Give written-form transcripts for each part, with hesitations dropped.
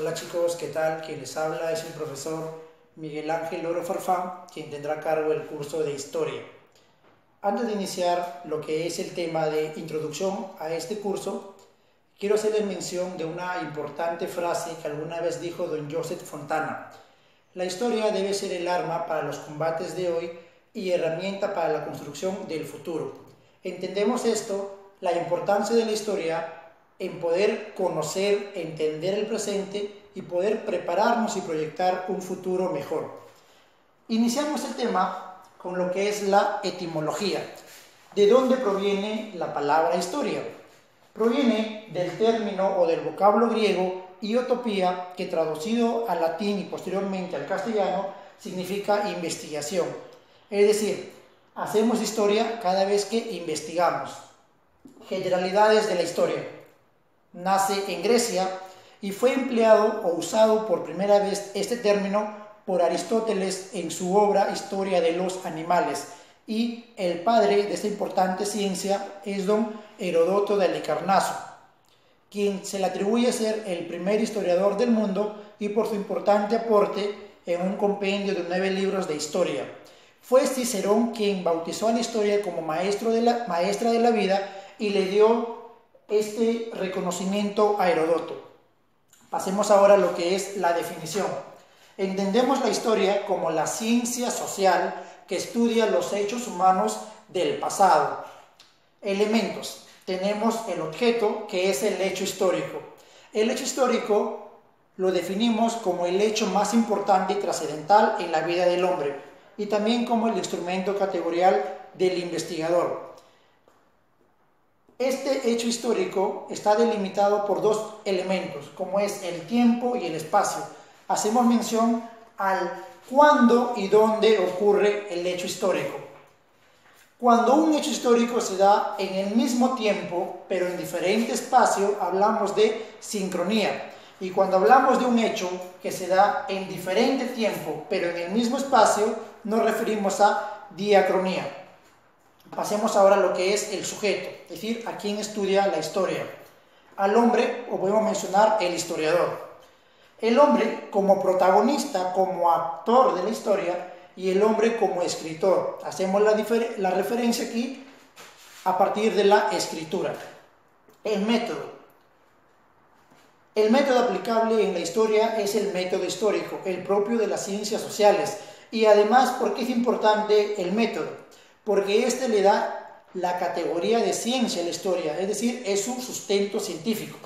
Hola chicos, ¿qué tal? Quien les habla es el profesor Miguel Ángel Oro Farfán, quien tendrá a cargo el curso de Historia. Antes de iniciar lo que es el tema de introducción a este curso, quiero hacerles mención de una importante frase que alguna vez dijo don Joseph Fontana. La historia debe ser el arma para los combates de hoy y herramienta para la construcción del futuro. Entendemos esto, la importancia de la historia en poder conocer, entender el presente y poder prepararnos y proyectar un futuro mejor. Iniciamos el tema con lo que es la etimología. ¿De dónde proviene la palabra historia? Proviene del término o del vocablo griego iotopía, que traducido al latín y posteriormente al castellano significa investigación. Es decir, hacemos historia cada vez que investigamos. Generalidades de la historia. Nace en Grecia y fue empleado o usado por primera vez este término por Aristóteles en su obra Historia de los Animales, y el padre de esta importante ciencia es don Heródoto de Halicarnaso, quien se le atribuye ser el primer historiador del mundo y por su importante aporte en un compendio de 9 libros de historia. Fue Cicerón quien bautizó a la historia como maestra de la vida y le dio este reconocimiento a Heródoto. Pasemos ahora a lo que es la definición. Entendemos la historia como la ciencia social que estudia los hechos humanos del pasado. Elementos. Tenemos el objeto, que es el hecho histórico. El hecho histórico lo definimos como el hecho más importante y trascendental en la vida del hombre, y también como el instrumento categorial del investigador. Este hecho histórico está delimitado por dos elementos, como es el tiempo y el espacio. Hacemos mención al cuándo y dónde ocurre el hecho histórico. Cuando un hecho histórico se da en el mismo tiempo, pero en diferente espacio, hablamos de sincronía. Y cuando hablamos de un hecho que se da en diferente tiempo, pero en el mismo espacio, nos referimos a diacronía. Pasemos ahora a lo que es el sujeto, es decir, a quien estudia la historia. Al hombre, o podemos mencionar el historiador. El hombre como protagonista, como actor de la historia, y el hombre como escritor. Hacemos la referencia aquí a partir de la escritura. El método. El método aplicable en la historia es el método histórico, el propio de las ciencias sociales. Y además, ¿por qué es importante el método? Porque este le da la categoría de ciencia a la historia, es decir, es un sustento científico.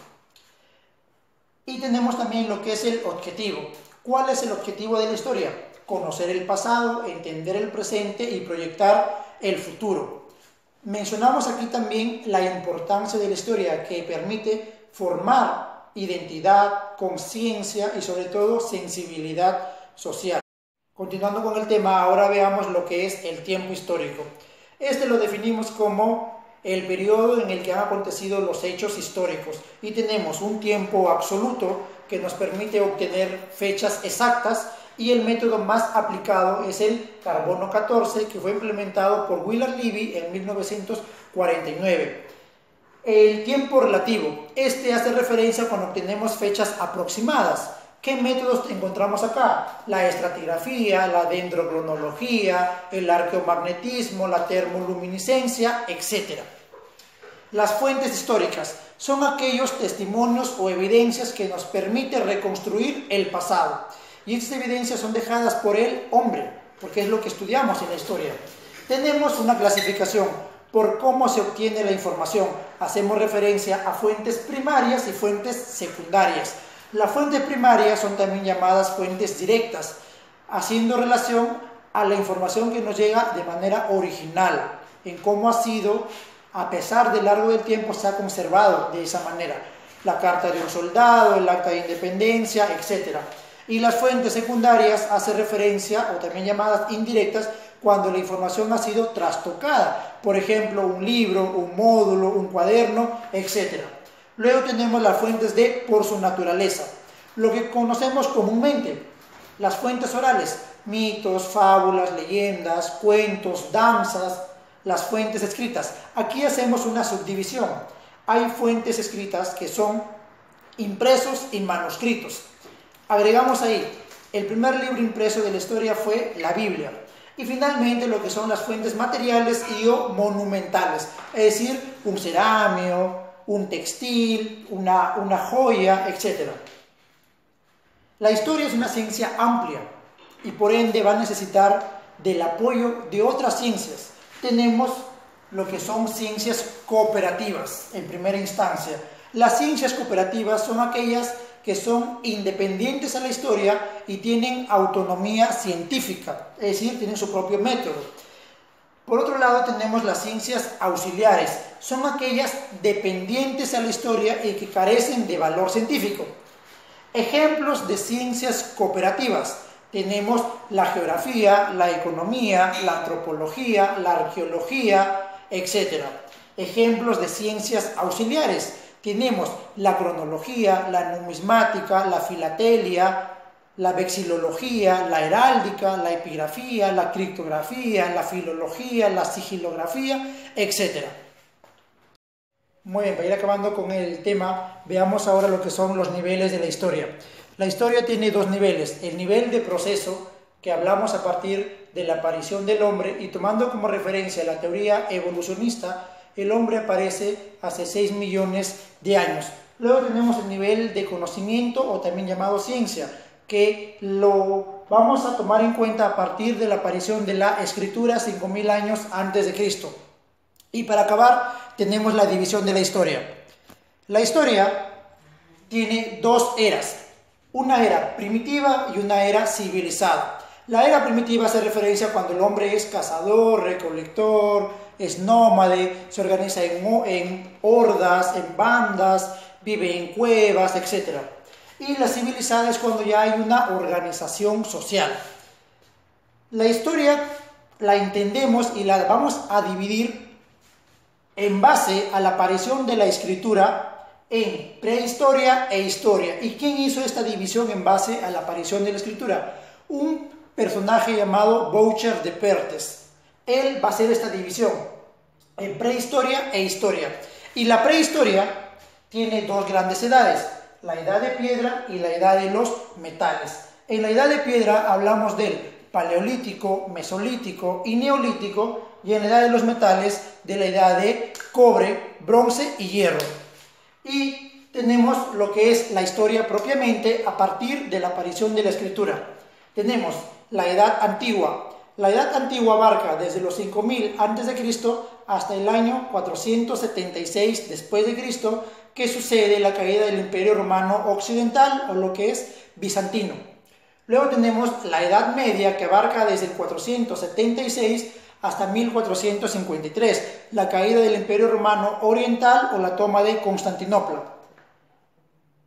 Y tenemos también lo que es el objetivo. ¿Cuál es el objetivo de la historia? Conocer el pasado, entender el presente y proyectar el futuro. Mencionamos aquí también la importancia de la historia, que permite formar identidad, conciencia y sobre todo sensibilidad social. Continuando con el tema, ahora veamos lo que es el tiempo histórico. Este lo definimos como el periodo en el que han acontecido los hechos históricos, y tenemos un tiempo absoluto que nos permite obtener fechas exactas, y el método más aplicado es el carbono 14, que fue implementado por Willard Libby en 1949. El tiempo relativo. Este hace referencia cuando obtenemos fechas aproximadas. ¿Qué métodos encontramos acá? La estratigrafía, la dendrocronología, el arqueomagnetismo, la termoluminiscencia, etc. Las fuentes históricas son aquellos testimonios o evidencias que nos permiten reconstruir el pasado. Y estas evidencias son dejadas por el hombre, porque es lo que estudiamos en la historia. Tenemos una clasificación por cómo se obtiene la información. Hacemos referencia a fuentes primarias y fuentes secundarias. Las fuentes primarias son también llamadas fuentes directas, haciendo relación a la información que nos llega de manera original, en cómo ha sido, a pesar de largo del tiempo, se ha conservado de esa manera. La carta de un soldado, el acta de independencia, etc. Y las fuentes secundarias hacen referencia, o también llamadas indirectas, cuando la información ha sido trastocada. Por ejemplo, un libro, un módulo, un cuaderno, etc. Luego tenemos las fuentes de por su naturaleza, lo que conocemos comúnmente, las fuentes orales, mitos, fábulas, leyendas, cuentos, danzas, las fuentes escritas. Aquí hacemos una subdivisión. Hay fuentes escritas que son impresos y manuscritos. Agregamos ahí, el primer libro impreso de la historia fue la Biblia. Y finalmente lo que son las fuentes materiales y o monumentales, es decir, un cerámico, un textil, una joya, etc. La historia es una ciencia amplia y por ende va a necesitar del apoyo de otras ciencias. Tenemos lo que son ciencias cooperativas en primera instancia. Las ciencias cooperativas son aquellas que son independientes a la historia y tienen autonomía científica, es decir, tienen su propio método. Por otro lado tenemos las ciencias auxiliares, son aquellas dependientes a la historia y que carecen de valor científico. Ejemplos de ciencias cooperativas: tenemos la geografía, la economía, la antropología, la arqueología, etc. Ejemplos de ciencias auxiliares: tenemos la cronología, la numismática, la filatelia, la vexilología, la heráldica, la epigrafía, la criptografía, la filología, la sigilografía, etc. Muy bien, para ir acabando con el tema, veamos ahora lo que son los niveles de la historia. La historia tiene dos niveles: el nivel de proceso, que hablamos a partir de la aparición del hombre, y tomando como referencia la teoría evolucionista, el hombre aparece hace 6 millones de años. Luego tenemos el nivel de conocimiento, o también llamado ciencia, que lo vamos a tomar en cuenta a partir de la aparición de la escritura 5000 años antes de Cristo. Y para acabar, tenemos la división de la historia. La historia tiene dos eras: una era primitiva y una era civilizada. La era primitiva hace referencia a cuando el hombre es cazador, recolector, es nómade, se organiza en hordas, en bandas, vive en cuevas, etc. Y la civilizada es cuando ya hay una organización social. La historia la entendemos y la vamos a dividir en base a la aparición de la escritura en prehistoria e historia. ¿Y quién hizo esta división en base a la aparición de la escritura? Un personaje llamado Boucher de Perthes. Él va a hacer esta división en prehistoria e historia. Y la prehistoria tiene dos grandes edades: la edad de piedra y la edad de los metales. En la edad de piedra hablamos del paleolítico, mesolítico y neolítico, y en la edad de los metales de la edad de cobre, bronce y hierro. Y tenemos lo que es la historia propiamente a partir de la aparición de la escritura. Tenemos la edad antigua. La edad antigua abarca desde los 5000 a.C. hasta el año 476 después de Cristo, que sucede la caída del Imperio Romano Occidental, o lo que es bizantino. Luego tenemos la Edad Media, que abarca desde el 476 hasta 1453, la caída del Imperio Romano Oriental o la toma de Constantinopla.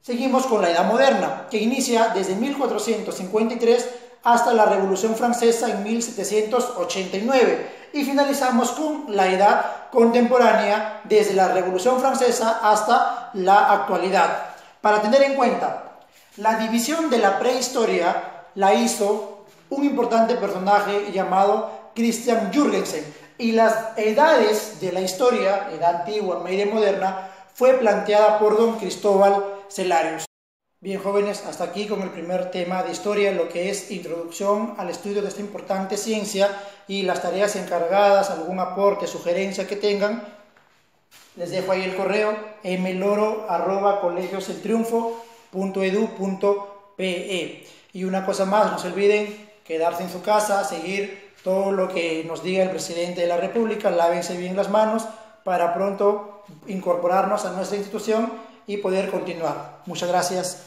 Seguimos con la Edad Moderna, que inicia desde 1453 hasta la Revolución Francesa en 1789, y finalizamos con la Edad Contemporánea desde la Revolución Francesa hasta la actualidad. Para tener en cuenta, la división de la prehistoria la hizo un importante personaje llamado Christian Jürgensen, y las edades de la historia, edad antigua, media y moderna, fue planteada por don Cristóbal Celarius. Bien, jóvenes, hasta aquí con el primer tema de historia, lo que es introducción al estudio de esta importante ciencia, y las tareas encargadas, algún aporte, sugerencia que tengan, les dejo ahí el correo mloro@colegioseltriunfo.edu.pe. Y una cosa más, no se olviden quedarse en su casa, seguir todo lo que nos diga el presidente de la República, lávense bien las manos para pronto incorporarnos a nuestra institución y poder continuar. Muchas gracias.